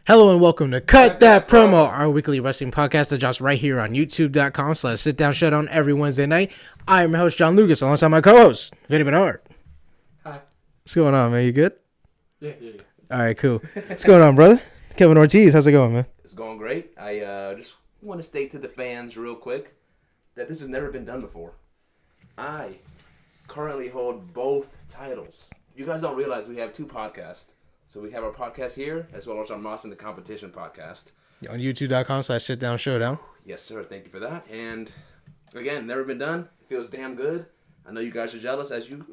Hello and welcome to Cut That Promo, our weekly wrestling podcast that drops right here on youtube.com/sit-down showdown every Wednesday night. I am your host, John Lucas, alongside my co-host, Vinny Bernard. Hi. What's going on, man? You good? Yeah. All right, cool. What's going on, brother? Kevin Ortiz, how's it going, man? It's going great. I just want to state to the fans real quick that this has never been done before. I currently hold both titles. You guys don't realize we have two podcasts. So we have our podcast here, as well as our Moss in the Competition podcast. On youtube.com/sit-down showdown. Yes, sir. Thank you for that. And again, never been done. It feels damn good. I know you guys are jealous, as you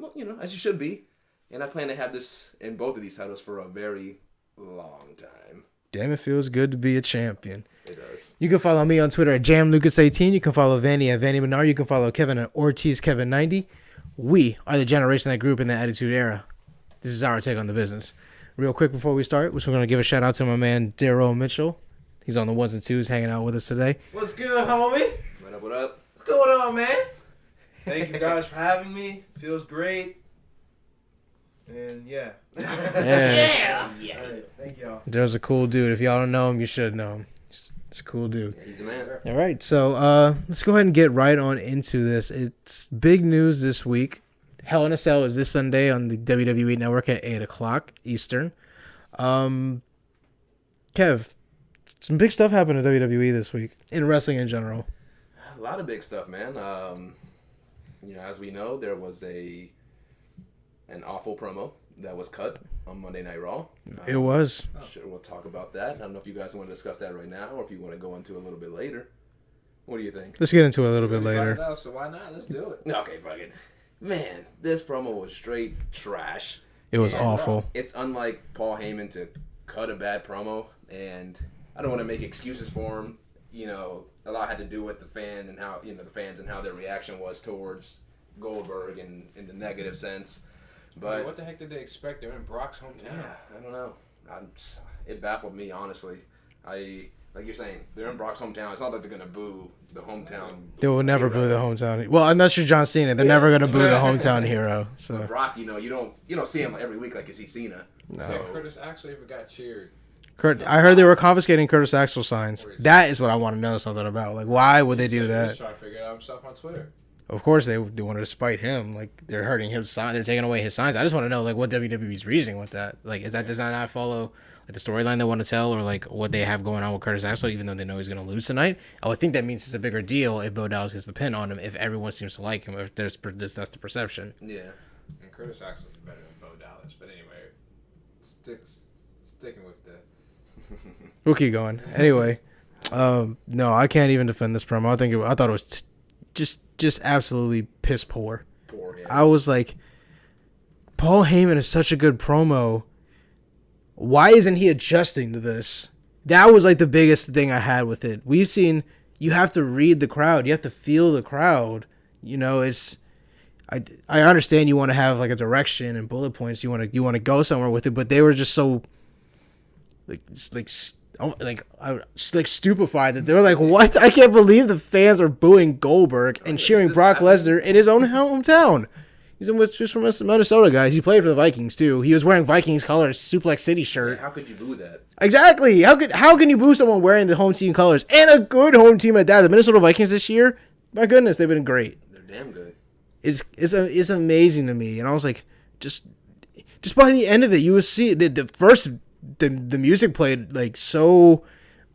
should be. And I plan to have this in both of these titles for a very long time. Damn, it feels good to be a champion. It does. You can follow me on Twitter at JamLucas18. You can follow Vanny at Vanny Bernard. You can follow Kevin at OrtizKevin90. We are the generation that grew up in the Attitude Era. This is our take on the business. Real quick before we start, we're going to give a shout out to my man Daryl Mitchell. He's on the ones and twos hanging out with us today. What's good, homie? What up? What's going on, man? Thank you guys for having me. Feels great. And yeah. Yeah. All right, thank y'all. Daryl's a cool dude. If y'all don't know him, you should know him. He's a cool dude. Yeah, he's the man. All right, so let's go ahead and get right on into this. It's big news this week. Hell in a Cell is this Sunday on the WWE Network at 8 o'clock Eastern. Kev, some big stuff happened at WWE this week, in wrestling in general. A lot of big stuff, man. As we know, there was an awful promo that was cut on Monday Night Raw. It was. Sure, we'll talk about that. I don't know if you guys want to discuss that right now or if you want to go into it a little bit later. What do you think? Let's get into it a little bit later. Up, so why not? Let's do it. Okay, fuck it. Man, this promo was straight trash. It was awful. It's unlike Paul Heyman to cut a bad promo, and I don't want to make excuses for him. You know, a lot had to do with the fan and how the fans and how their reaction was towards Goldberg in the negative sense. But what the heck did they expect? They're in Brock's hometown. yeah, I don't know. It baffled me, honestly. Like you're saying, they're in Brock's hometown. It's not like they're gonna boo the hometown. They will never boo the hometown. Well, unless you're John Cena, they're never gonna boo the hometown hero. So But Brock, you don't see him every week like you see Cena. No. So Curtis actually ever got cheered. I heard they were confiscating Curtis Axel signs. That is what I want to know something about. Like, why would they do He was that? trying to figure it out himself on Twitter. Of course, they wanted to spite him. Like, they're hurting his sign. They're taking away his signs. I just want to know, like, what WWE's reasoning with that. Like, does that not follow like the storyline they want to tell, or like what they have going on with Curtis Axel, even though they know he's going to lose tonight? I would think that means it's a bigger deal if Bo Dallas gets the pin on him. If everyone seems to like him, if that's the perception. yeah. And Curtis Axel's better than Bo Dallas. But anyway, sticking with the... We'll keep going. Anyway, no, I can't even defend this promo. I thought it was just absolutely piss poor. Poor, yeah. I was like, Paul Heyman is such a good promo. Why isn't he adjusting to this? That was like the biggest thing I had with it. We've seen you have to read the crowd. You have to feel the crowd. You know, I understand you want to have like a direction and bullet points. You want to go somewhere with it, but they were just so like stupefied that they were like, what? I can't believe the fans are booing Goldberg and cheering Brock Lesnar in his own hometown. He's from Minnesota, guys. He played for the Vikings too. He was wearing Vikings colors, Suplex City shirt. Yeah, how could you boo that? Exactly. How can you boo someone wearing the home team colors and a good home team at that? The Minnesota Vikings this year, my goodness, they've been great. They're damn good. It's amazing to me, and I was like, just by the end of it, you would see the music played like so.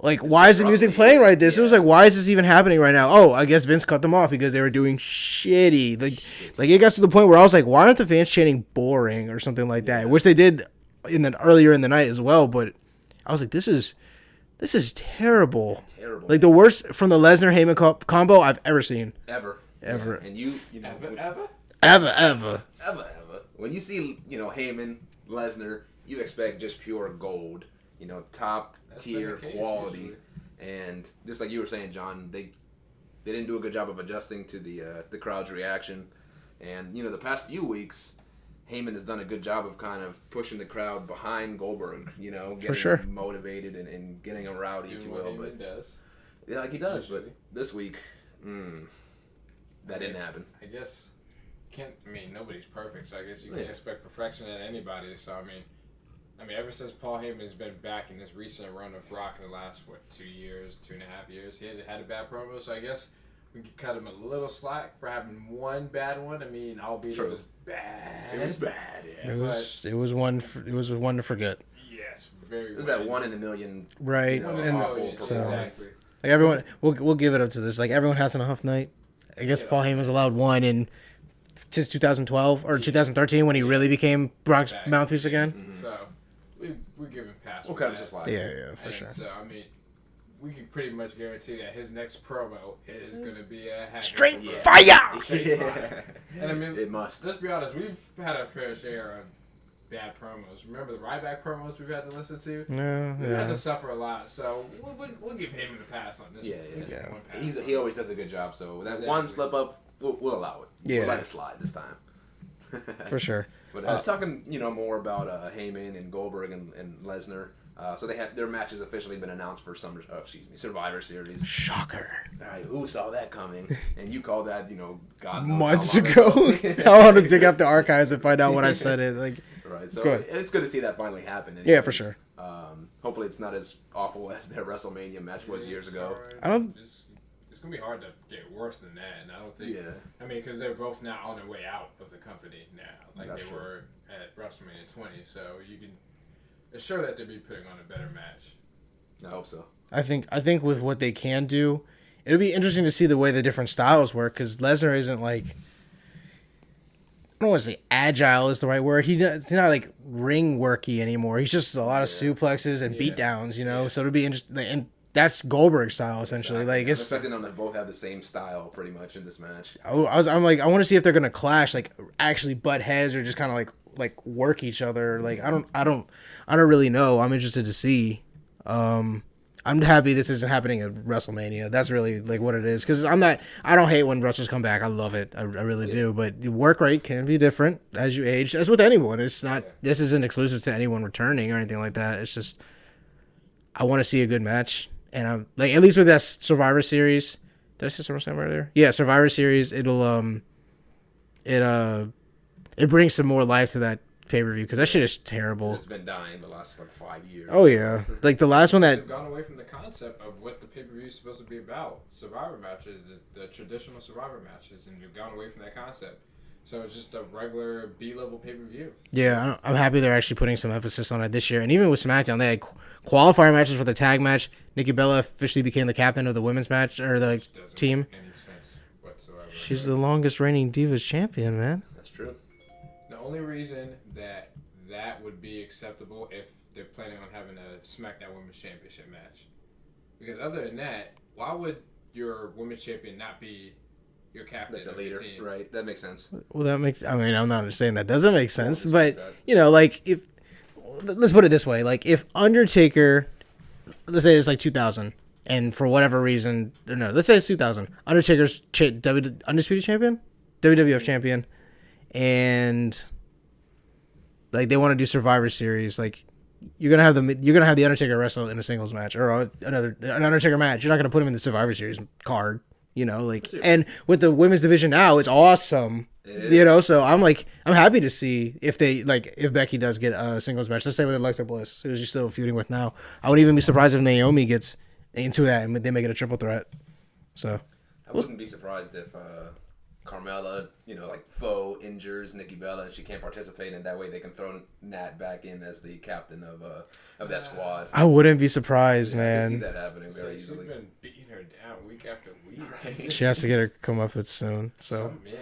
Like, why is the music playing right this? Yeah. It was like, why is this even happening right now? Oh, I guess Vince cut them off because they were doing shitty. Like it got to the point where I was like, why aren't the fans chanting boring or something like that? Which they did earlier in the night as well. But I was like, this is terrible. Terrible. Like the worst from the Lesnar Heyman combo I've ever seen. Ever. Yeah. And you know, Ever. When you see Heyman, Lesnar, you expect just pure gold. Top tier quality, and just like you were saying, John, they didn't do a good job of adjusting to the crowd's reaction, and the past few weeks, Heyman has done a good job of kind of pushing the crowd behind Goldberg, getting them motivated and getting them rowdy, if you will. But does. Yeah, like he does, but this week, that didn't happen. I guess nobody's perfect, so I guess you can't expect perfection in anybody. So I mean, I mean, ever since Paul Heyman's been back in this recent run of Brock in the last, 2 years, 2.5 years, he hasn't had a bad promo, so I guess we could cut him a little slack for having one bad one. I mean, albeit it was bad. It was bad, yeah. It was one to forget. Yes, very. It was that 1 in a million. Right. You know, And awful so, performance. Exactly. like everyone, we'll give it up to this. Like everyone has an off night. I guess Paul Heyman's allowed one in since 2012 or 2013 when he really became Brock's Back. mouthpiece again. Mm-hmm. So we give him pass. We'll for cut him that. some slack. Yeah, for And sure. so I mean, we can pretty much guarantee that his next promo is going to be a hack Straight from fire! Straight fire. And I mean, It must. let's be honest, we've had our fair share of bad promos. Remember the Ryback promos we've had to listen to? No, We've had yeah. to suffer a lot, so we'll give him the pass on this Yeah, one. yeah. We'll give him one pass on He always does a good job, so that Exactly. one slip up, we'll allow it. Yeah. We'll let it slide this time. For sure. But I was talking, more about Heyman and Goldberg and Lesnar. So they have their match has officially been announced for Survivor Series. Shocker. All right, who saw that coming? And you called that, God knows Months how long ago. I want to dig up the archives and find out when I said it. Like, Right, so Good. it's good to see that finally happen. Yeah, for anyways. sure. Hopefully it's not as awful as their WrestleMania match was years ago. I don't- It's gonna be hard to get worse than that, and I don't think. Yeah. I mean, because they're both now on their way out of the company now, like That's they true. were at WrestleMania 20. So you can assure that they'll be putting on a better match. I hope so. I think with what they can do, it'll be interesting to see the way the different styles work because Lesnar isn't like. I don't want to say agile is the right word. He's not like ring worky anymore. He's just a lot of suplexes and beatdowns, So it'll be interesting. And that's Goldberg style essentially. Exactly. Like I'm it's. expecting them to both have the same style pretty much in this match. I'm like I want to see if they're gonna clash, like actually butt heads or just kind of like work each other. Like I don't really know. I'm interested to see. I'm happy this isn't happening at WrestleMania. That's really like what it is. Because I don't hate when wrestlers come back. I love it. I really do. But the work rate can be different as you age. As with anyone, it's not. This isn't exclusive to anyone returning or anything like that. It's just I want to see a good match, and I'm like at least with that Survivor Series. Did I say SummerSlam earlier? Yeah, Survivor Series. It'll it brings some more life to that pay-per-view because that shit is terrible. It's been dying the last 5 years. Oh yeah, like the last one that They've gone away from the concept of what the pay-per-view is supposed to be about. Survivor matches, the traditional Survivor matches, and you've gone away from that concept. So it's just a regular B-level pay-per-view. yeah, I'm happy they're actually putting some emphasis on it this year. And even with SmackDown, they had qualifier matches for the tag match. Nikki Bella officially became the captain of the women's match or the Which doesn't team. make any sense whatsoever. She's the longest reigning Divas champion, man. That's true. The only reason that would be acceptable if they're planning on having a SmackDown Women's Championship match. Because other than that, why would your women's champion not be your captain Like the of leader, your team? right? That makes sense. Well, that makes. I mean, I'm not saying that doesn't make sense, it's but just like if let's put it this way, like if Undertaker, let's say it's like 2000, and for whatever reason, or no, let's say it's 2000, Undertaker's undisputed champion, WWF champion, and like they want to do Survivor Series, like you're gonna have the Undertaker wrestle in a singles match or an Undertaker match. You're not gonna put him in the Survivor Series card, And with the women's division now, it's awesome. It is. So I'm happy to see if Becky does get a singles match. Let's say with Alexa Bliss, who she's still feuding with now. I wouldn't even be surprised if Naomi gets into that and they make it a triple threat. So I wouldn't be surprised if Carmella, faux injures Nikki Bella and she can't participate, and that way they can throw Nat back in as the captain of that squad. I wouldn't be surprised, I can see man. that happening very She's easily. been beating her down week after week. She has to get her comeuppance soon. So Yeah.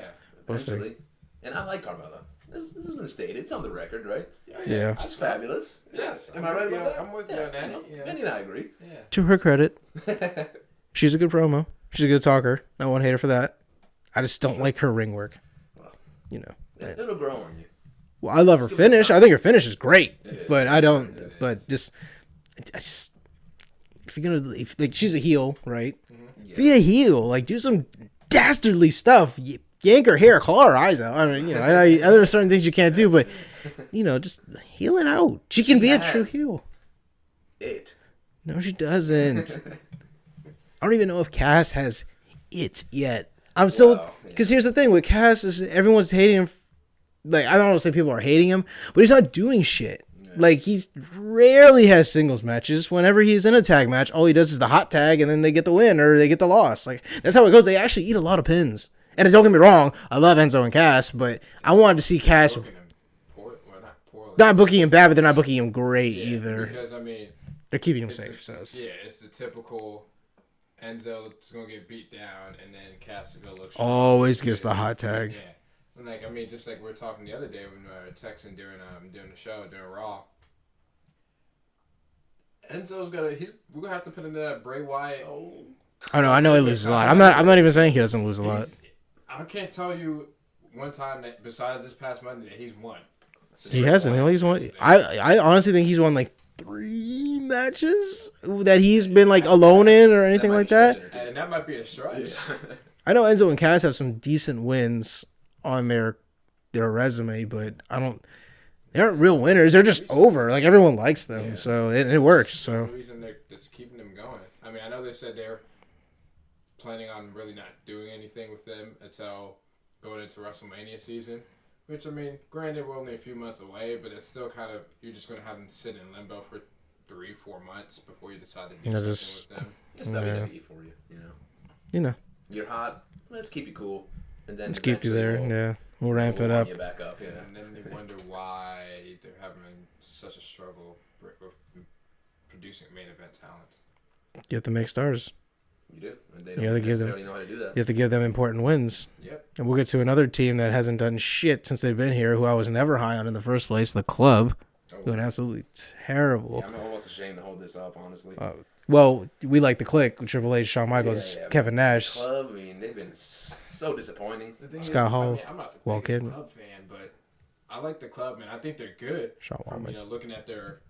we'll see. Eventually. And I like Carmella. This has been stated. It's on the record, right? Yeah. She's fabulous. Yes. Am I right about that? I'm with you on that. Yeah. Benny and I agree. Yeah. To her credit, she's a good promo. She's a good talker. I won't hate her for that. I just don't like her ring work. It'll grow on you. Well, I love her finish. I think her finish is great, is. but I don't. It But is. just, I just, if you're gonna, like, she's a heel, right? Yeah. Be a heel. Like, do some dastardly stuff. Yank her hair, claw her eyes out. I mean, I know there are certain things you can't do, but just heel it out. She can be a true has. heel. It. No, she doesn't. I don't even know if Cass has it yet. I'm still, Wow, yeah. because here's the thing with Cass is everyone's hating him. Like, I don't want to say people are hating him, but he's not doing shit. No. Like, he's rarely has singles matches. Whenever he's in a tag match, all he does is the hot tag, and then they get the win or they get the loss. Like, that's how it goes. They actually eat a lot of pins. And don't get me wrong, I love Enzo and Cass, but I wanted to see Cass not booking him bad, but they're not booking him great either. Because, I mean, they're keeping him it's safe. it's the typical Enzo's going to get beat down, and then Cass is going to look always gets the hot tag. Yeah. And like, I mean, just like we were talking the other day when we were texting during the show, during Raw. Enzo's we're going to have to put in that Bray Wyatt. I know he loses a lot. I'm not even saying he doesn't lose a lot. I can't tell you one time that besides this past Monday that he's won. He hasn't. He's won. I honestly think he's won like 3 matches that he's been like alone in or anything like that. And that might be a stretch. Yeah. I know Enzo and Cass have some decent wins on their resume, but they aren't real winners. They're just over. Like, everyone likes them, so it works. So the reason that's keeping them going. I mean, I know they said they're planning on really not doing anything with them until going into WrestleMania season. Which, I mean, granted, we're only a few months away, but it's still kind of, you're just going to have them sit in limbo for 3-4 months before you decide to do something with them. It's WWE for you, you know. You're hot, let's keep you cool. And then let's keep you there, We'll ramp it up. You back up, And then they wonder why they're having such a struggle with producing main event talent. You have to make stars. You do. And they don't necessarily know how to do that. You have to give them important wins. Yep. And we'll get to another team that hasn't done shit since they've been here, who I was never high on in the first place, the Club. Doing absolutely terrible. Yeah, I'm almost ashamed to hold this up, honestly. Well, we like the Click with Triple H, Shawn Michaels, Kevin Nash. The Club, I mean, they've been so disappointing. Scott Hall, I'm not the biggest Club fan, but I like the Club, man. I think they're good. From, looking at their,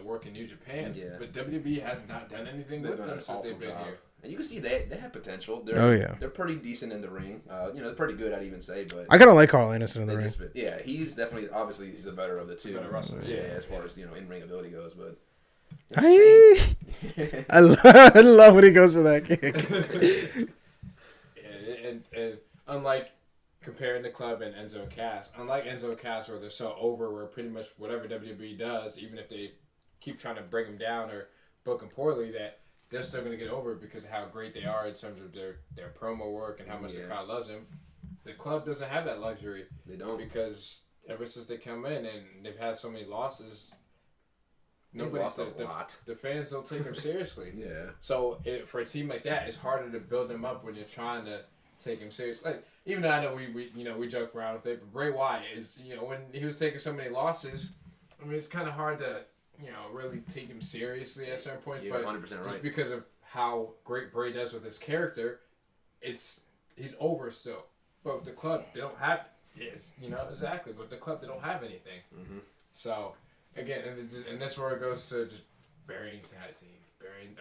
work in New Japan. Yeah. But WWE has not done anything with them since they've been here. And you can see they have potential. They're pretty decent in the ring. They're pretty good, I'd even say. But I kind of like Carl Anderson in the ring. He's definitely, obviously, he's the better of the two. Better wrestler. Yeah, as far as in-ring ability goes. But I love when he goes to that kick. and unlike comparing the Club and Enzo and Cass, unlike Enzo and Cass, where they're so over, where pretty much whatever WWE does, even if they keep trying to bring them down or book them poorly, that they're still going to get over it because of how great they are in terms of their promo work and how much the crowd loves them. The Club doesn't have that luxury. They don't. Because ever since they come in and they've had so many losses, the fans don't take them seriously. Yeah. So for a team like that, it's harder to build them up when you're trying to take him seriously. Like, even though I know we joke around with it, but Bray Wyatt is, when he was taking so many losses, I mean, it's kind of hard to really take him seriously at certain points. You're but 100% right. Just because of how great Bray does with his character, he's over still. But the Club, they don't have, exactly. But the Club, they don't have anything. Mm-hmm. So, again, and that's where it goes to just burying tag teams,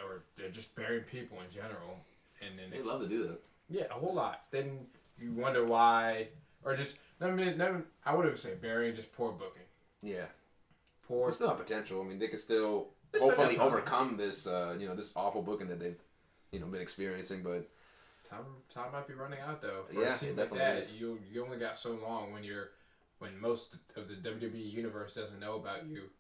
or they're just burying people in general. And then they love to do that. Yeah, a whole lot. Then you wonder why, or just, I would say burying, just poor booking. Yeah. It's still a potential. I mean, they could still hopefully overcome this, this awful booking that they've, been experiencing. But time might be running out though. For a team like that, you only got so long when most of the WWE universe doesn't know about you.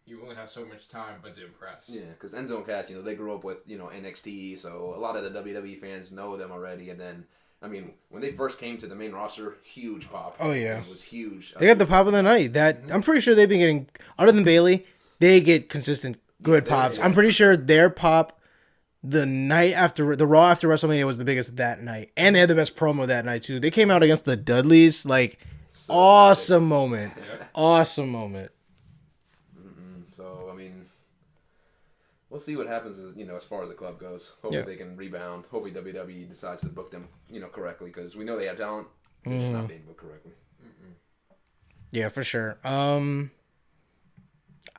You only have so much time, but to impress. Yeah, because Enzo and Cass, they grew up with NXT, so a lot of the WWE fans know them already, and then. I mean, when they first came to the main roster, huge pop. Oh, yeah. It was huge. They got the pop of the night. I'm pretty sure they've been getting, other than Bayley, they get consistent good pops. I'm pretty sure their pop the night after, the Raw after WrestleMania was the biggest that night. And they had the best promo that night, too. They came out against the Dudleys. Awesome moment. Yeah. Awesome moment. So, I mean... We'll see what happens as far as the Club goes. Hopefully they can rebound. Hopefully WWE decides to book them, correctly, because we know they have talent. They're just not being booked correctly. Mm-mm. Yeah, for sure.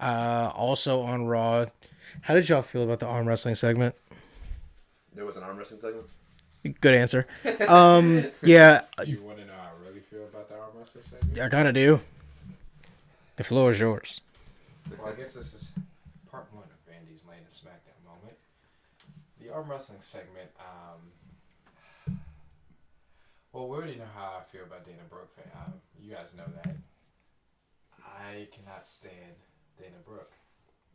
Also on Raw, how did y'all feel about the arm wrestling segment? There was an arm wrestling segment? Good answer. Yeah. Do you want to know how I really feel about the arm wrestling segment? I kind of do. The floor is yours. Well, I guess this is part one of Randy's Lane to SmackDown moment. The arm wrestling segment, well, we already know how I feel about Dana Brooke. You guys know that. I cannot stand Dana Brooke.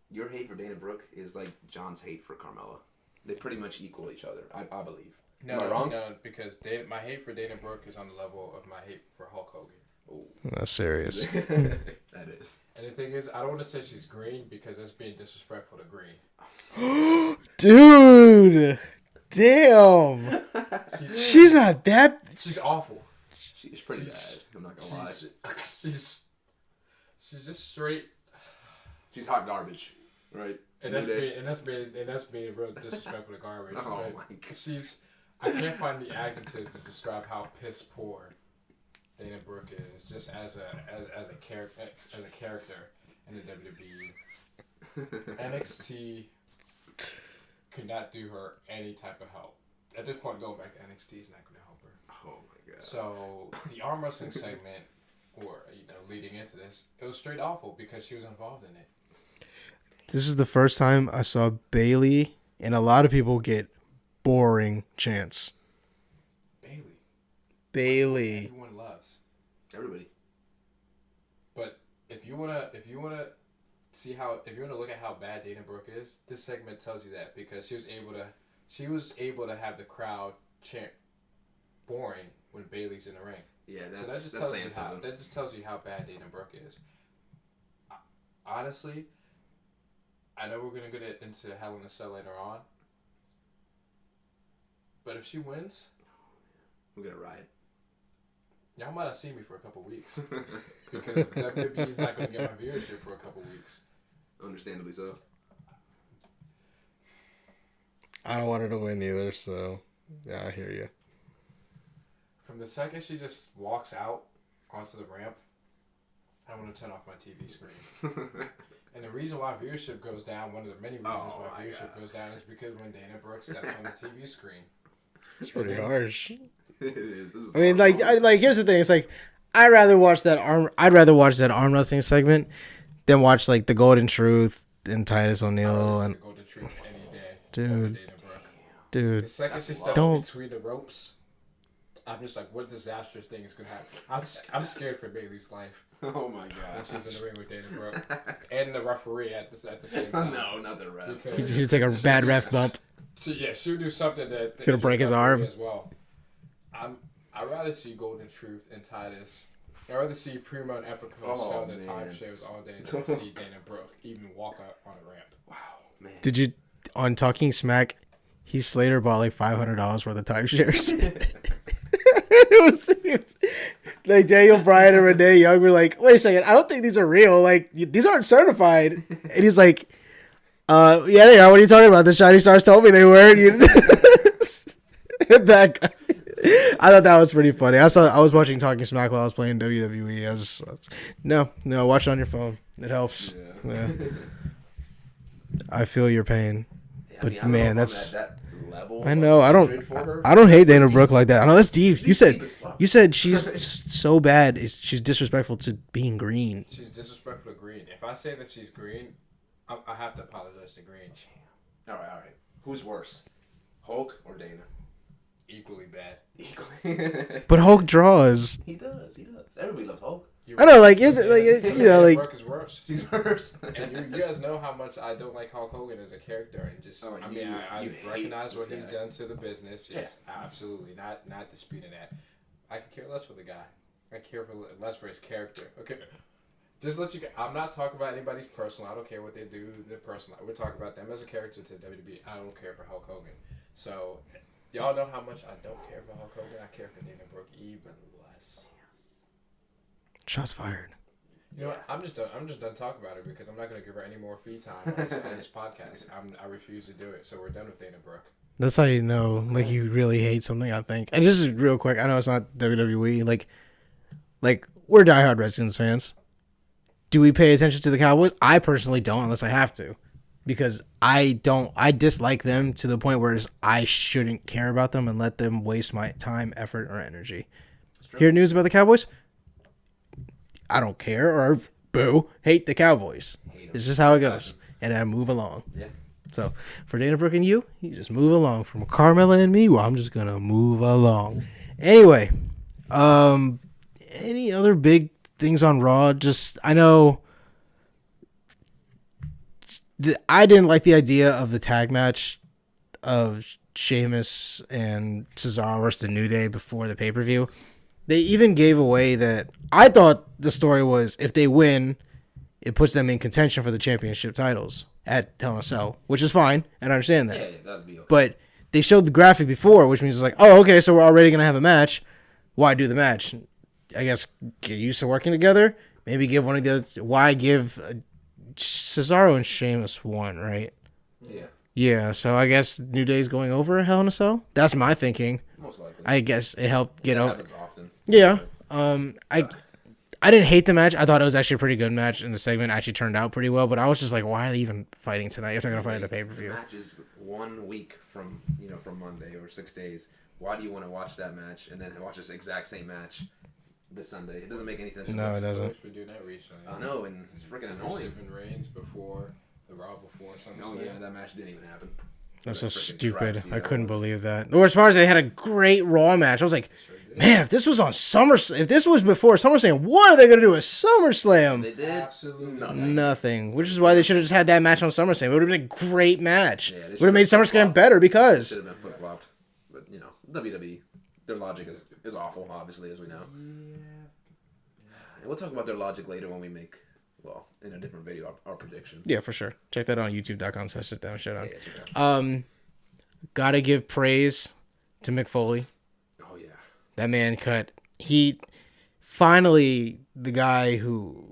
Your hate for Dana Brooke is like John's hate for Carmella. They pretty much equal each other, I believe. Am I wrong? No, because my hate for Dana Brooke is on the level of my hate for Hulk Hogan. Oh. That's serious. That is. And the thing is, I don't want to say she's green because that's being disrespectful to green. Dude, damn. She's not that. She's awful. She's pretty bad. I'm not gonna lie. She's just straight. She's hot garbage, right? And that's being real disrespectful to garbage. Oh but my God. I can't find the adjective to describe how piss poor Dana Brooke is, just as a character in the WWE. NXT could not do her any type of help. At this point, going back to NXT is not going to help her. Oh my God. So the arm wrestling segment, or leading into this, it was straight awful because she was involved in it. This is the first time I saw Bailey and a lot of people get boring chants. Bailey. Everyone loves. Everybody. But if you wanna look at how bad Dana Brooke is, this segment tells you that because she was able to have the crowd chant boring when Bailey's in the ring. Yeah, So that's saying something. that just tells you how bad Dana Brooke is. Honestly, I know we're gonna get into Hell in a Cell later on, but if she wins, we're gonna riot. Y'all might not see me for a couple weeks because WWE is not gonna get my viewership for a couple weeks. Understandably so. I don't want her to win either, so yeah, I hear you. From the second she just walks out onto the ramp, I want to turn off my TV screen. And the reason why viewership goes down, one of the many reasons why viewership goes down is because when Dana Brooke steps on the TV screen. It's pretty harsh. It is. This is I mean, like here's the thing. It's like I'd rather watch that arm wrestling segment than watch like the Golden Truth and Titus O'Neil and the Golden Truth any day. Dude. The second she steps between the ropes, I'm just like, what disastrous thing is gonna happen? I'm scared for Bailey's life. Oh my God. When she's in the ring with Dana Brooke and the referee at the same time. No, not the ref. he's gonna take a bad ref bump. She'll do something that He's gonna break his arm as well. I'd rather see Golden Truth and Titus. I'd rather see Primo and Epico sell their timeshares all day than see Dana Brooke even walk out on a ramp. Wow, man. Did you on Talking Smack? He Slater bought like $500 worth of timeshares. it was like Daniel Bryan and Renee Young were like, wait a second, I don't think these are real. Like these aren't certified. And he's like, yeah, they are. What are you talking about? The Shining Stars told me they were. That guy. I thought that was pretty funny. I was watching Talking Smack while I was playing WWE. No, watch it on your phone. It helps. Yeah. I feel your pain. Yeah, But I mean, man, that's that level. I know. I don't hate Dana Brooke like that. I know that's deep. You said she's so bad. She's disrespectful to being green. She's disrespectful to green. If I say that she's green, I have to apologize to green. All right. Who's worse, Hulk or Dana? Equally bad. Equally. But Hulk draws. He does. Everybody loves Hulk. I know, like Brooke is worse. She's worse. And you guys know how much I don't like Hulk Hogan as a character, and just I recognize what he's done to the business. Yes, absolutely, not disputing that. I could care less for the guy. I care less for his character. Okay, just let you. I'm not talking about anybody's personal. I don't care what they do. Their personal. We're talking about them as a character to WWE. I don't care for Hulk Hogan. So y'all know how much I don't care for Hulk Hogan. I care for Dana Brooke even less. Shots fired. You know what? I'm just done talking about her because I'm not going to give her any more free time on this podcast. I refuse to do it. So we're done with Dana Brooke. That's how you know, like, you really hate something, I think. And just real quick, I know it's not WWE. Like we're diehard Redskins fans. Do we pay attention to the Cowboys? I personally don't, unless I have to, because I dislike them to the point where I shouldn't care about them and let them waste my time, effort, or energy. Hear news about the Cowboys? I don't care, or boo, hate the Cowboys. It's just how it goes. And I move along. Yeah. So for Dana Brooke and you just move along. From Carmella and me, well, I'm just going to move along. Anyway, any other big things on Raw. Just I know I didn't like the idea of the tag match of Sheamus and Cesaro versus the New Day before the pay-per-view. They even gave away that I thought the story was if they win, it puts them in contention for the championship titles at Hell in a Cell, which is fine, and I understand that. Yeah, that'd be okay. But they showed the graphic before, which means it's like, oh, okay, so we're already going to have a match. Why do the match? I guess get used to working together. Maybe give one of the other. Why give Cesaro and Sheamus one, right? Yeah. Yeah, so I guess New Day's going over Hell in a Cell. That's my thinking. Most likely. I guess it helped get out. Happens often. Yeah. I didn't hate the match. I thought it was actually a pretty good match, and the segment actually turned out pretty well. But I was just like, why are they even fighting tonight if they're gonna fight at the pay-per-view? The match is 1 week from from Monday or 6 days. Why do you want to watch that match and then watch this exact same match this Sunday? It doesn't make any sense. No, it doesn't. For doing that recently. I know, and it's freaking annoying. Stephen Reigns before the Raw before something. Oh yeah, that match didn't even happen. That's so What a freaking stupid. travesty I that couldn't was. believe that. Or as far as they had a great Raw match, I was like, man, if this was on if this was before SummerSlam, what are they gonna do at SummerSlam? They did Absolutely Nothing. Which is why they should have just had that match on SummerSlam. It would have been a great match. Yeah, they Would have made should've SummerSlam better because Should have been flip flopped, but WWE, their logic is awful, obviously, as we know. And we'll talk about their logic later when we make, in a different video, our predictions. yeah, for sure. Check that out on youtube.com/sit-down showdown. Yeah, check it out. Gotta give praise to Mick Foley. Oh yeah. That man cut. He finally the guy who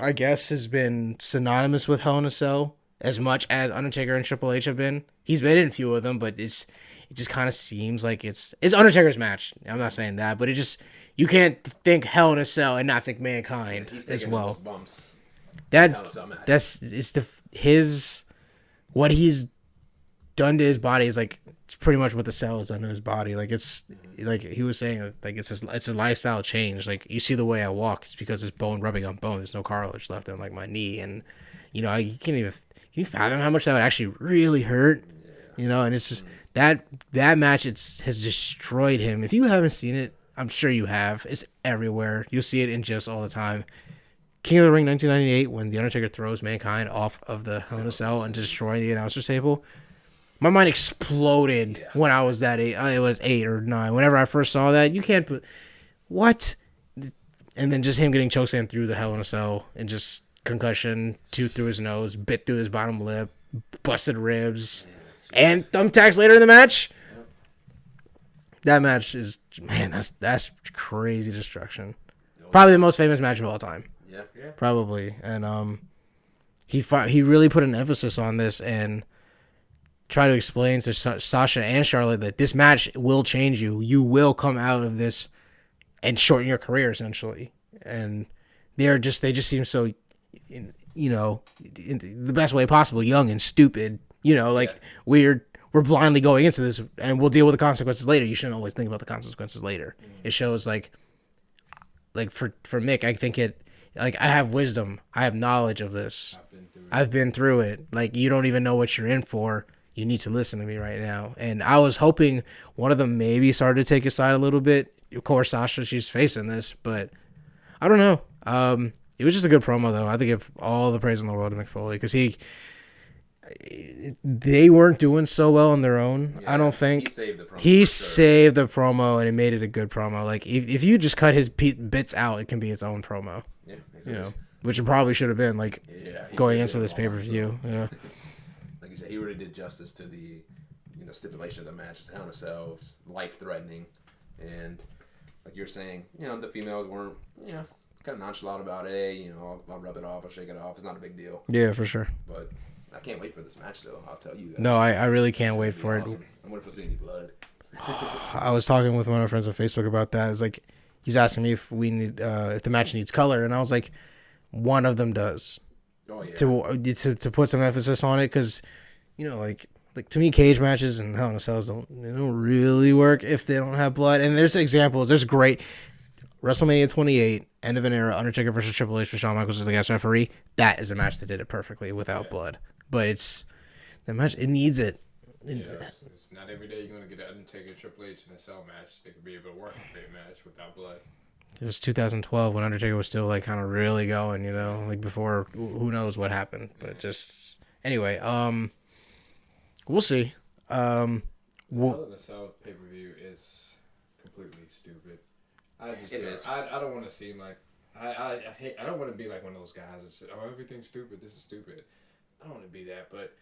I guess has been synonymous with Hell in a Cell as much as Undertaker and Triple H have been. He's been in a few of them, but it just kind of seems like it's Undertaker's match. I'm not saying that, but you can't think Hell in a Cell and not think Mankind He's as taking well. those bumps. His what he's done to his body is like it's pretty much what the Cell has done to his body. Like it's like he was saying, like it's a lifestyle change. Like you see the way I walk, it's because it's bone rubbing on bone. There's no cartilage left in like my knee, and you can't even can you fathom how much that would actually really hurt. And it's just that match has destroyed him. If you haven't seen it, I'm sure you have. It's everywhere. You'll see it in GIFs all the time. King of the Ring 1998, when The Undertaker throws Mankind off of the Hell in a Cell and destroying the announcer's table. My mind exploded when I was that age. It was 8 or 9. Whenever I first saw that, you can't put... What? And then just him getting chokeslammed through the Hell in a Cell and just concussion, tooth through his nose, bit through his bottom lip, busted ribs, and thumbtacks later in the match. That match is... Man, that's crazy destruction. Probably the most famous match of all time. Yeah. Probably. And he really put an emphasis on this and try to explain to Sasha and Charlotte that this match will change you. You will come out of this and shorten your career essentially. And they just seem so, in the best way possible, young and stupid. We're blindly going into this and we'll deal with the consequences later. You shouldn't always think about the consequences later. It shows like for Mick, I think I have wisdom. I have knowledge of this. I've been through it. Like, you don't even know what you're in for. You need to listen to me right now. And I was hoping one of them maybe started to take his side a little bit. Of course, Sasha, she's facing this, but I don't know. It was just a good promo, though. I have to give all the praise in the world to Mick Foley because they weren't doing so well on their own. Yeah, I don't think he saved the promo. He saved the promo, and it made it a good promo. Like if you just cut his bits out, it can be its own promo. Yeah, which it probably should have been like going into this all pay per view. so. Yeah, Like you said, he really did justice to the stipulation of the match. It's Hell in a Cell, it's life threatening, and like you're saying, the females weren't kind of nonchalant about it. Hey, I'll rub it off, I'll shake it off. It's not a big deal. Yeah, for sure. But I can't wait for this match, though. I'll tell you. No, I really can't wait for awesome. it. I'm waiting for seeing any blood. I was talking with one of my friends on Facebook about that. It's like he's asking me if we need if the match needs color, and I was like, one of them does. Oh yeah. To put some emphasis on it, because like to me, cage matches and Hell in a Cells don't really work if they don't have blood. And there's examples. There's great WrestleMania 28, end of an era, Undertaker versus Triple H for Shawn Michaels as the guest referee. That is a match that did it perfectly without blood. But it's the match. It needs it. It's not every day you're going to get an Undertaker Triple H in a cell match. They could be able to work a great match without blood. It was 2012 when Undertaker was still like kind of really going, like before who knows what happened, but just anyway, we'll see. Hell in a Cell pay-per-view is completely stupid. It is. I don't want to seem like I don't want to be like one of those guys that said, "Oh, everything's stupid. This is stupid." I don't want to be that, but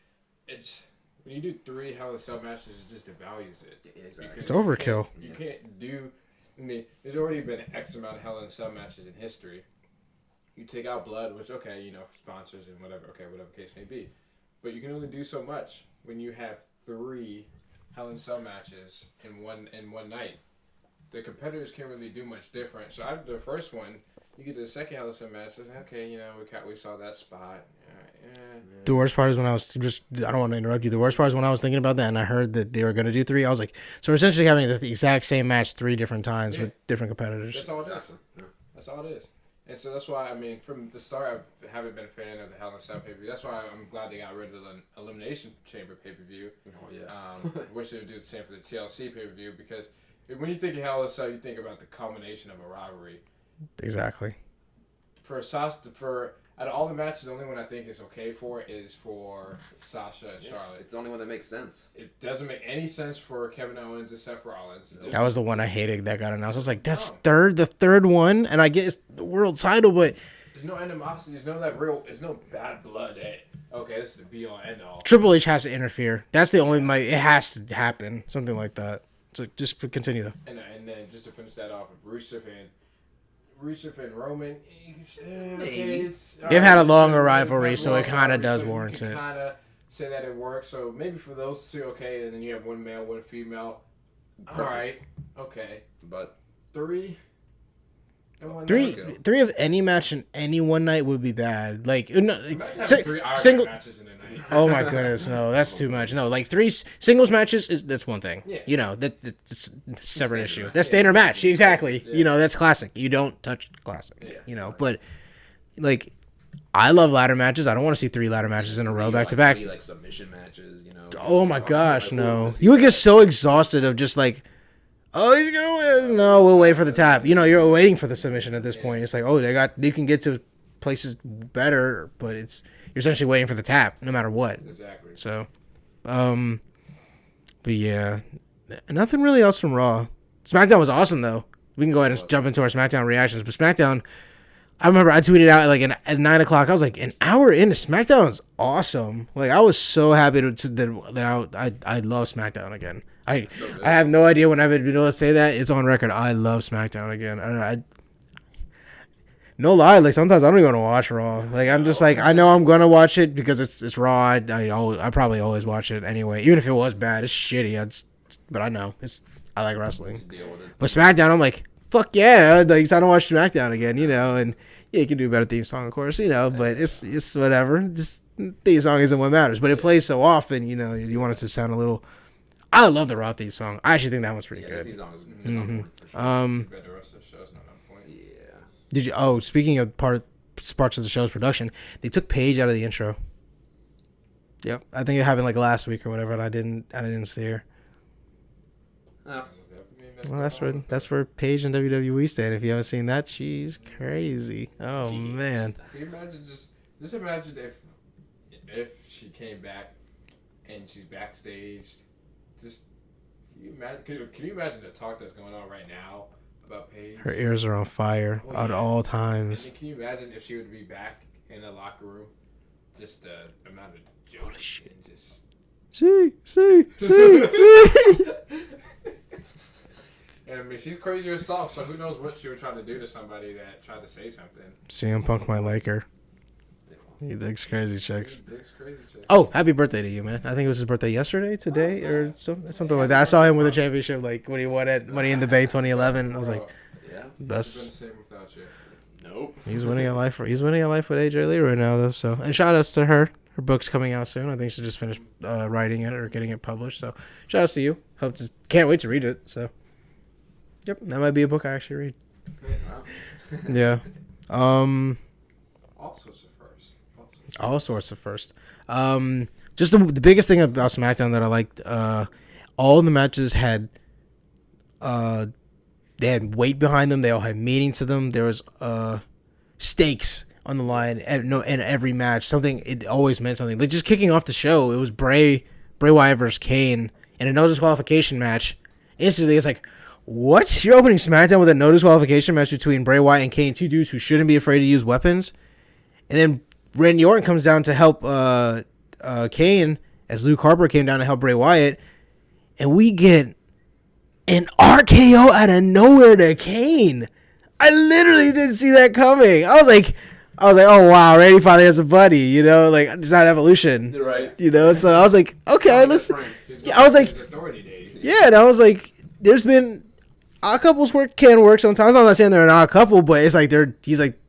it's when you do 3 Hell in a Cell matches, it just devalues it. Exactly. It's overkill. You can't do. I mean, there's already been X amount of Hell in a Cell matches in history. You take out blood, which okay, for sponsors and whatever. Okay, whatever case may be, but you can only do so much when you have 3 Hell in a Cell matches in one night. The competitors can't really do much different. So after the first one, you get to the second Hell in a Cell match. It's like, okay, we saw that spot. The worst part is when I was I don't want to interrupt you. The worst part is when I was thinking about that and I heard that they were going to do 3. I was like, so we're essentially having the exact same match 3 different times with different competitors. That's all it is. Yeah. That's all it is. And so that's why, from the start, I haven't been a fan of the Hell in a Cell pay-per-view. That's why I'm glad they got rid of the Elimination Chamber pay-per-view. Oh, yeah. Wish they would do the same for the TLC pay-per-view because when you think of Hell in a Cell, you think about the culmination of a rivalry. Exactly. Out of all the matches, the only one I think is okay for is for Sasha and Charlotte. It's the only one that makes sense. It doesn't make any sense for Kevin Owens and Seth Rollins. That was the one I hated that got announced. I was like, that's the third one, and I get it's the world title, but there's no animosity. There's no bad blood. Okay, this is the be all end all. Triple H has to interfere. That's the only it has to happen. Something like that. So just continue though. And then just to finish that off, Rusev and Roman. They've had a longer rivalry, so it kind of does warrant it. Kind of say that it works. So maybe for those 2, okay, and then you have 1 male, 1 female. Perfect. All right, okay, But 3. Three of any match in any one night would be bad. Like Three single matches in a night. Oh my goodness, no, that's too much. No, like 3 singles matches that's one thing. Yeah. That's a separate issue. That's standard match, exactly. Yeah. That's classic. You don't touch classic. Yeah. But like, I love ladder matches. I don't want to see 3 ladder matches in a row back to back. Like submission matches, Oh my gosh, no. You would get so exhausted of just like, oh, he's gonna win. No, we'll wait for the tap. You're waiting for the submission at this point. It's like, oh, you can get to places better, but you're essentially waiting for the tap no matter what. Exactly. So, but yeah, nothing really else from Raw. SmackDown was awesome though. We can go ahead and jump into our SmackDown reactions. But SmackDown, I remember I tweeted out like at 9 o'clock. I was like, an hour into SmackDown is awesome. Like I was so happy that I love SmackDown again. I have no idea when I've been able to say that. It's on record. I love SmackDown again. I no lie. Like sometimes I don't even want to watch Raw. Like I'm just like I know I'm gonna watch it because it's Raw. I probably always watch it anyway, even if it was bad. It's shitty. But I know I like wrestling. Just deal with it. But SmackDown, I'm like fuck yeah. Like I don't watch SmackDown again, and yeah, you can do a better theme song, of course, But it's whatever. Just theme song isn't what matters. But it plays so often, you want it to sound a little. I love the Raw theme song. I actually think that one's pretty good. The theme song is on point for sure. The rest of the show's not on point. Yeah. Did you? Oh, speaking of parts of the show's production, they took Paige out of the intro. Yep, I think it happened like last week or whatever, and I didn't see her. Oh. Well, that's where Paige and WWE stand. If you haven't seen that, she's crazy. Oh man. Can you imagine just imagine if she came back and she's backstage. Just can you imagine the talk that's going on right now about Paige? Her ears are on fire at all times. Can you imagine if she would be back in the locker room? Just the amount of jokes. Holy shit. And just See. And I mean, she's crazy herself, so who knows what she was trying to do to somebody that tried to say something. CM Punk might like her. He digs crazy chicks. Crazy chicks. Oh, happy birthday to you, man! I think it was his birthday yesterday, today, or something like that. I saw him with a championship, like when he won at Money in the Bay 2011. I was like, yeah, best. Been the same without you. Nope. He's winning a life. He's winning a life with AJ Lee right now, though. So, and shout outs to her. Her book's coming out soon. I think she just finished writing it or getting it published. So, shout outs to you. Can't wait to read it. So, yep, that might be a book I actually read. Yeah. All sorts of first. Just the biggest thing about SmackDown that I liked, all the matches had they had weight behind them. They all had meaning to them. There was stakes on the line in every match. It always meant something. Like just kicking off the show, it was Bray Wyatt versus Kane in a no disqualification match. Instantly, it's like, what? You're opening SmackDown with a no disqualification match between Bray Wyatt and Kane, two dudes who shouldn't be afraid to use weapons, and then Randy Orton comes down to help Kane as Luke Harper came down to help Bray Wyatt, and we get an RKO out of nowhere to Kane. I literally didn't see that coming. I was like, oh wow, Randy finally has a buddy, you know, like it's not Evolution, right? You know, so I was like, okay, let's. I was like, yeah, and I was like, there's been odd couples can work sometimes. I'm not saying they're an odd couple, but it's like he's like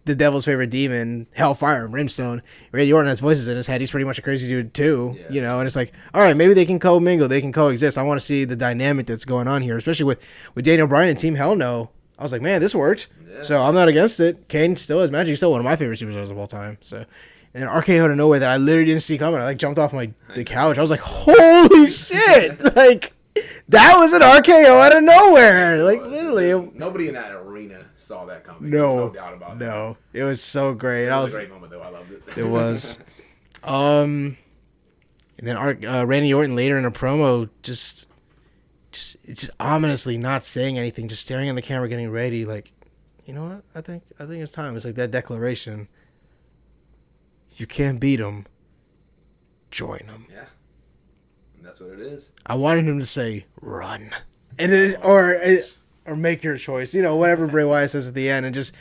the devil's favorite demon, Hellfire and Brimstone. Randy Orton has voices in his head. He's pretty much a crazy dude too, you know. And it's like, all right, maybe they can commingle, they can coexist. I want to see the dynamic that's going on here, especially with Daniel Bryan and Team Hell No. I was like, man, this worked. Yeah. So I'm not against it. Kane still has magic. He's still one of my favorite superstars of all time. So, and an RKO out of nowhere that I literally didn't see coming. I like jumped off the couch. I was like, holy shit! Like that was an RKO out of nowhere. Like literally, nobody in that arena saw that coming. No doubt about that. No, it was so great. It was a great moment though. I loved it. It was. And then Randy Orton later in a promo just ominously not saying anything, just staring at the camera, getting ready. Like, you know what? I think it's time. It's like that declaration. If you can't beat them, join them. Yeah, and that's what it is. I wanted him to say run, and or make your choice. You know, whatever Bray Wyatt says at the end, and just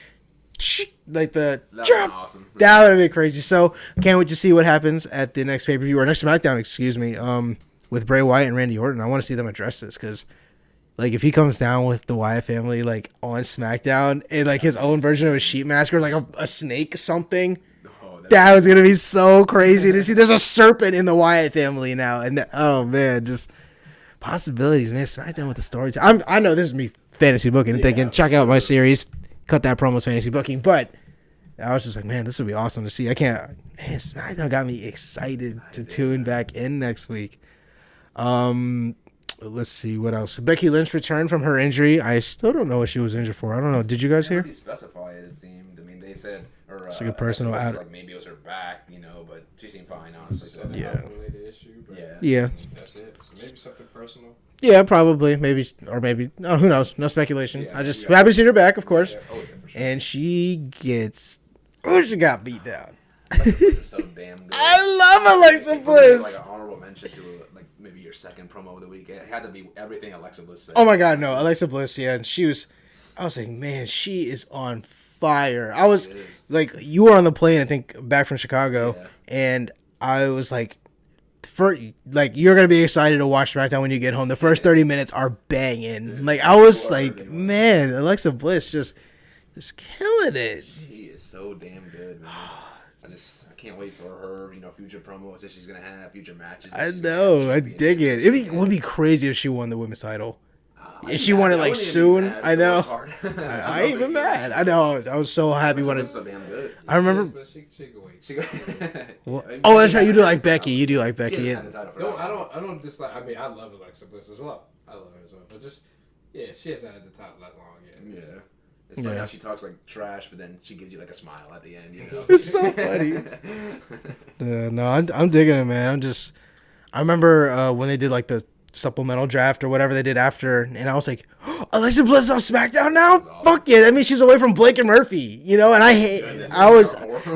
like the jump. Awesome. That would have been crazy. So I can't wait to see what happens at the next pay per view or next SmackDown. Excuse me. With Bray Wyatt and Randy Orton, I want to see them address this because, like, if he comes down with the Wyatt family, like, on SmackDown in, like, his own version of a sheep mask or, like, a snake something, that was going to be so crazy to see. There's a serpent in the Wyatt family now. And, oh, man, just possibilities, man. SmackDown with the story. I know this is me fantasy booking and thinking, check out my series, cut that promo's fantasy booking. But I was just like, man, this would be awesome to see. SmackDown got me excited to tune back in next week. Let's see what else. Becky Lynch returned from her injury. I still don't know what she was injured for. I don't know. Did you guys hear? They specify it seemed. I mean, they said, it's like a personal like maybe it was her back, you know, but she seemed fine, honestly. So related issue, but yeah. That's it. So maybe something personal. Yeah, probably, maybe, or maybe. No, who knows? No speculation. Yeah, I just happy to see her back, of course. Yeah. Oh, yeah, for sure. And she gets. Oh, she got beat down. Alexa Bliss is so damn good. I love Alexa Like Bliss. an honorable mention to maybe your second promo of the week. It had to be everything Alexa Bliss said. Oh my God, no, Alexa Bliss. Yeah, and I was like, man, she is on fire. I was like, you were on the plane, I think, back from Chicago, and I was like, you're gonna be excited to watch SmackDown when you get home. The first 30 minutes are banging. Like I was like, man, Alexa Bliss just killing it. She is so damn good, man. I can't wait for her, future promos that she's gonna have, future matches. I know, I dig it. It would be crazy if she won the women's title. If she won it like soon, I know. I ain't even mad. I know. I was so happy when it. So damn good. I remember. But she go wait. Oh, that's right. You do like Becky. You do like Becky. No, I don't dislike. I mean, I love Alexa Bliss as well. I love her as well. But just she hasn't had the title that long yet. Yeah. It's funny how she talks like trash, but then she gives you like a smile at the end, you know? It's so funny. No, I'm digging it, man. I remember when they did like the supplemental draft or whatever they did after, and I was like, oh, Alexa Bliss on SmackDown now? Awesome. Fuck yeah. That means she's away from Blake and Murphy, you know? And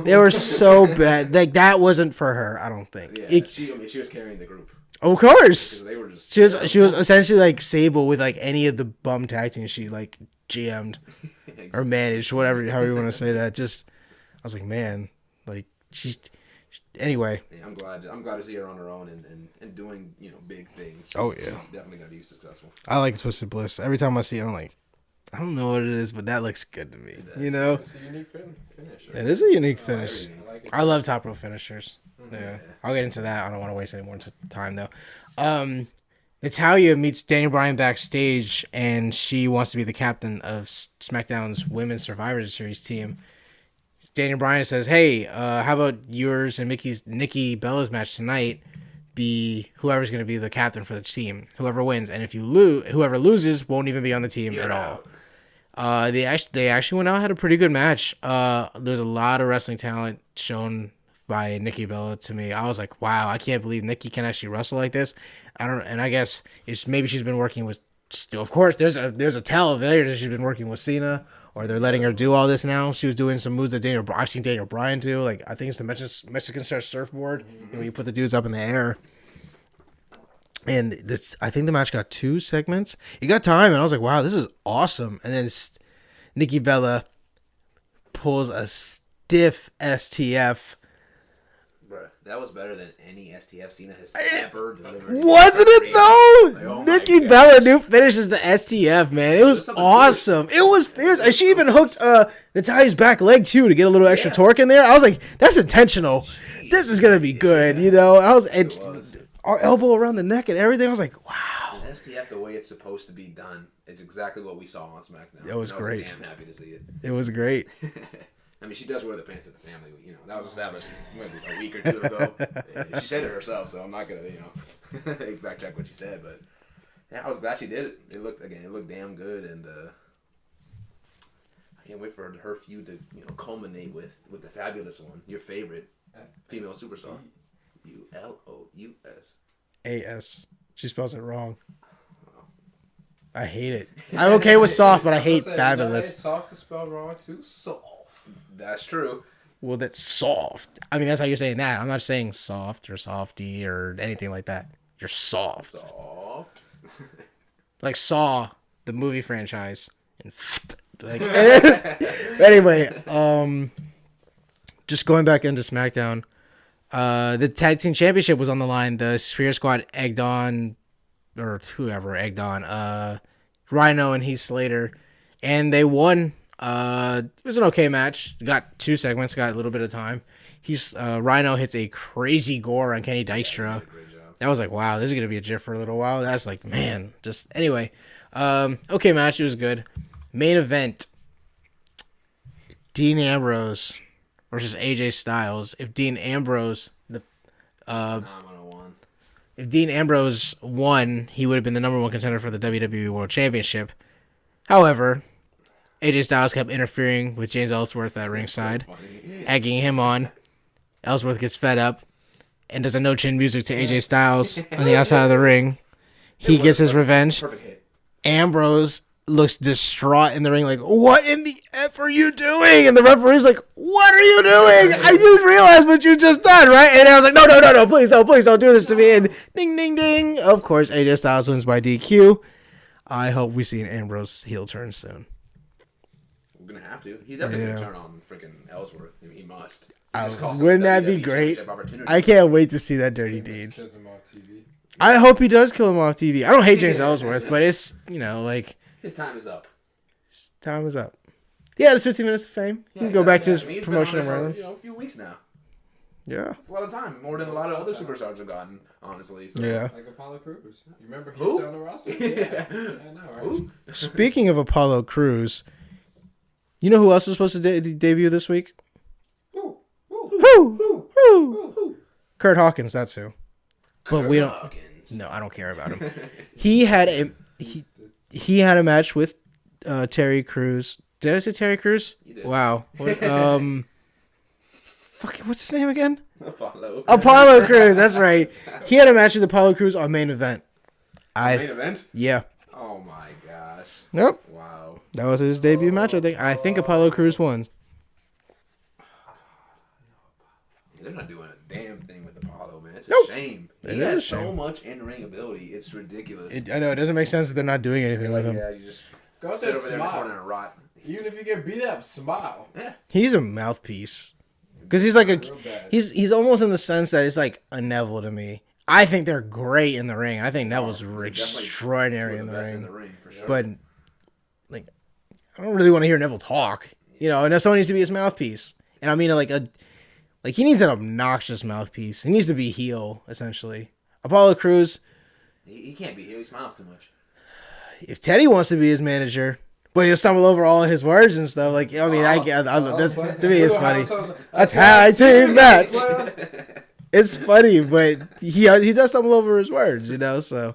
they were so bad. Like, that wasn't for her, I don't think. Yeah, she was carrying the group. Of course. They were just, she was essentially like Sable with like any of the bum tag teams she like GM'd or managed, whatever, however you want to say that. Just, I was like, man, like anyway. Yeah, I'm glad to see her on her own and doing, big things. Oh yeah. She's definitely gonna be successful. I like Twisted Bliss. Every time I see it, I'm like, I don't know what it is, but that looks good to me. You know? It's a unique finish. It is a unique finish. I love top row finishers. Mm-hmm. Yeah. I'll get into that. I don't want to waste any more time though. Natalya meets Daniel Bryan backstage, and she wants to be the captain of SmackDown's Women's Survivor Series team. Daniel Bryan says, hey, how about yours and Nikki Bella's match tonight be whoever's going to be the captain for the team, whoever wins. And if you whoever loses won't even be on the team at all. They actually went out and had a pretty good match. There's a lot of wrestling talent shown by Nikki Bella to me. I was like, wow, I can't believe Nikki can actually wrestle like this. I guess it's maybe she's been working with. Of course, there's a tell there that she's been working with Cena, or they're letting her do all this now. She was doing some moves that I've seen Daniel Bryan do. Like I think it's the Mexican stretch surfboard, where you put the dudes up in the air. And I think the match got 2 segments. It got time, and I was like, wow, this is awesome. And then Nikki Bella pulls a stiff STF. Bruh, that was better than any STF Cena has ever delivered. Wasn't it though? Like, oh Nikki Bella finishes the STF, man. It was awesome. It was fierce. And she even hooked Natalia's back leg too to get a little extra torque in there. I was like, that's intentional. Jeez. This is gonna be good, you know. Our elbow around the neck and everything. I was like, wow. The STF, the way it's supposed to be done, is exactly what we saw on SmackDown. It was great. I was damn happy to see it. It was great. I mean, she does wear the pants of the family. You know, that was established a week or 2 ago. She said it herself, so I'm not gonna, back check what she said. But yeah, I was glad she did it. It looked damn good, and I can't wait for her feud to culminate with the fabulous one, your favorite female superstar. ULOUS. AS. She spells it wrong. I hate it. I'm okay with soft, but I hate fabulous. Soft is spelled wrong too. Soft. That's true. Well, that's soft. I mean, that's how you're saying that. I'm not saying soft or softy or anything like that. You're soft. Soft. Like Saw, the movie franchise. And anyway, just going back into SmackDown. The Tag Team Championship was on the line. The Spear Squad egged on Rhino and Heath Slater, and they won. It was an okay match. Got 2 segments, got a little bit of time. Rhino hits a crazy gore on Kenny Dykstra. That was like, wow, this is gonna be a GIF for a little while. That's like, man, just anyway. Okay match, it was good. Main event: Dean Ambrose versus AJ Styles. If Dean Ambrose won, he would have been the number 1 contender for the WWE World Championship. However, AJ Styles kept interfering with James Ellsworth at ringside, egging him on. Ellsworth gets fed up and does a no-chin music to AJ Styles on the outside of the ring. He gets his revenge. Ambrose looks distraught in the ring, like, what in the F are you doing? And the referee's like, what are you doing? I didn't realize what you just done, right? And I was like, no, please don't do this to me. And ding, ding, ding. Of course, AJ Styles wins by DQ. I hope we see an Ambrose heel turn soon. We're going to have to. He's definitely going to turn on freaking Ellsworth. I mean, he must. Wouldn't that be great? I can't wait to see that dirty deeds. I hope he does kill him off TV. I don't hate James Ellsworth, but it's, like... His time is up. Yeah, it's 15 minutes of fame. He can go back to his promotion in Ireland. A few weeks now. Yeah. It's a lot of time. More than a lot of other superstars have gotten, honestly. So. Yeah. Like Apollo Crews. You remember he's still on the roster? Yeah. I know, right? Speaking of Apollo Crews, you know who else was supposed to debut this week? Who? Kurt Hawkins, that's who. But we don't... Hawkins. No, I don't care about him. He had a match with Terry Crews. Did I say Terry Crews? You did. Wow. Fucking, what's his name again? Apollo Crews, that's right. He had a match with Apollo Crews on main event. Main event? Yeah. Oh my gosh. Nope. Wow. That was his debut match, I think. I think Apollo Crews won. They're not doing a damn thing with Apollo, man. It's a shame. He has so much in-ring ability. It's ridiculous. I know. It doesn't make sense that they're not doing anything with him. Yeah, you just go sit there, over there in the corner smile. and rot. Even if you get beat up, smile. Yeah. He's a mouthpiece. Because he's like he's almost in the sense that it's like a Neville to me. I think they're great in the ring. I think Neville's extraordinary in the ring. For sure. But like, I don't really want to hear Neville talk. And someone needs to be his mouthpiece. And I mean he needs an obnoxious mouthpiece. He needs to be heel, essentially. Apollo Crews. He can't be heel. He smiles too much. If Teddy wants to be his manager, but he'll stumble over all of his words and stuff. Like, I mean, that's, to me, it's funny. A tag team match. It's funny, but he does stumble over his words, So,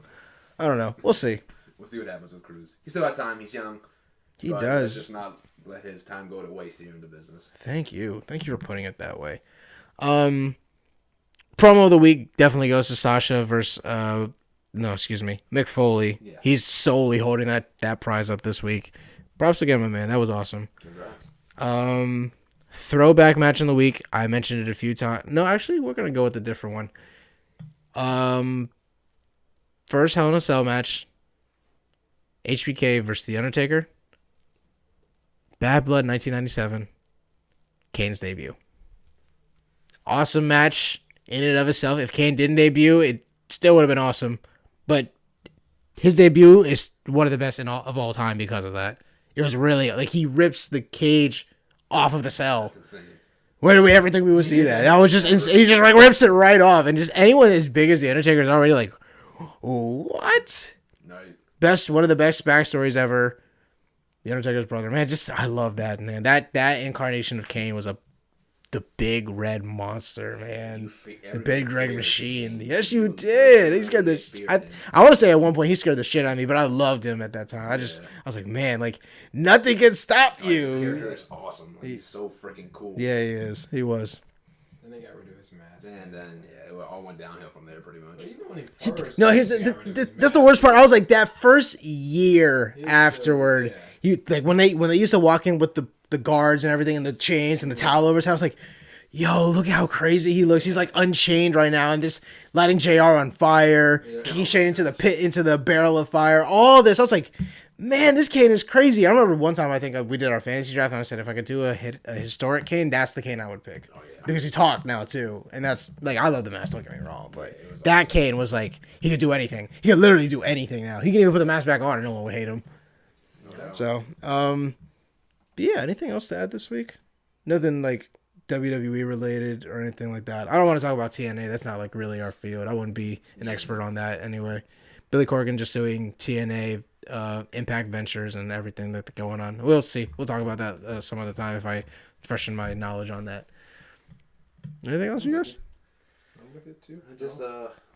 I don't know. We'll see. We'll see what happens with Crews. He still has time. He's young. He But does. let's just not let his time go to waste here in the business. Thank you for putting it that way. Promo of the week definitely goes to Sasha versus Mick Foley. Yeah. He's solely holding that prize up this week. Props again, my man. That was awesome. Congrats. Throwback match in the week. I mentioned it a few times. No, actually, we're gonna go with a different one. First Hell in a Cell match. HBK versus The Undertaker. Bad Blood 1997. Kane's debut. Awesome match in and of itself. If Kane didn't debut, it still would have been awesome. But his debut is one of the best of all time because of that. It was really like he rips the cage off of the cell. That's insane. Where do we ever think we would see that? That was just insane. He just like rips it right off, and just anyone as big as the Undertaker is already like, what? One of the best backstories ever. The Undertaker's brother, man. I love that, man. That incarnation of Kane was the big red monster, man. The big red machine. Yes, you did. He scared I want to say at one point he scared the shit out of me, but I loved him at that time. I was like, man, like nothing can stop you. His character is awesome. Like, he's so freaking cool. Yeah, he is. He was. And they got rid of his mask. And then it all went downhill from there, pretty much. Even when he first No, that's the worst part. I was like that first year afterward. Yeah. You like when they used to walk in with the guards and everything and the chains and the towel over his head. I was like, yo, look how crazy he looks. He's like unchained right now and just lighting JR on fire, kicking Shane into the pit, into the barrel of fire. All this. I was like, man, this Kane is crazy. I remember one time I think we did our fantasy draft and I said if I could do a historic Kane, that's the Kane I would pick. Oh, yeah. Because he talked now too. And that's like, I love the mask, don't get me wrong. But that awesome. Kane was like, he could do anything. He could literally do anything now. He can even put the mask back on and no one would hate him. So, yeah, anything else to add this week? Nothing like WWE related or anything like that. I don't want to talk about TNA. That's not like really our field. I wouldn't be an expert on that anyway. Billy Corgan just suing TNA, Impact Ventures and everything that's going on. We'll see. We'll talk about that some other time if I freshen my knowledge on that. Anything else, you guys? I'm with it too. I just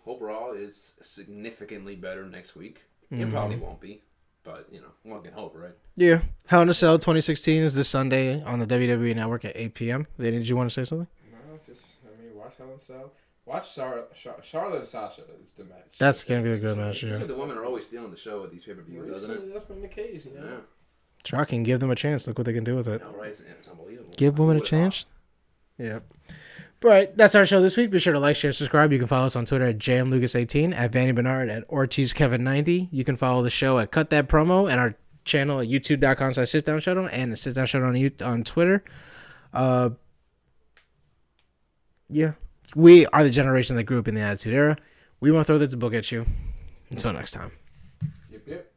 hope Raw is significantly better next week. It probably won't be. But, one can hope, right? Yeah. Hell in a Cell 2016 is this Sunday on the WWE Network at 8 p.m. Did you want to say something? No, watch Hell in a Cell. Watch Charlotte and Sasha is the match. That's going to be a good match, yeah. Like the women are always stealing the show at these pay-per-views, doesn't it? That's been the case, Yeah. Shocking. Give them a chance. Look what they can do with it. No, right? It's unbelievable. Give women a chance. Yep. All right, that's our show this week. Be sure to like, share, subscribe. You can follow us on Twitter at JMLucas18, at Vanny Bernard, at OrtizKevin90. You can follow the show at Cut That Promo and our channel at youtube.com/SitDown Showdown and Sit Down Showdown on Twitter. Yeah. We are the generation that grew up in the Attitude Era. We won't throw this book at you. Until next time. Yep.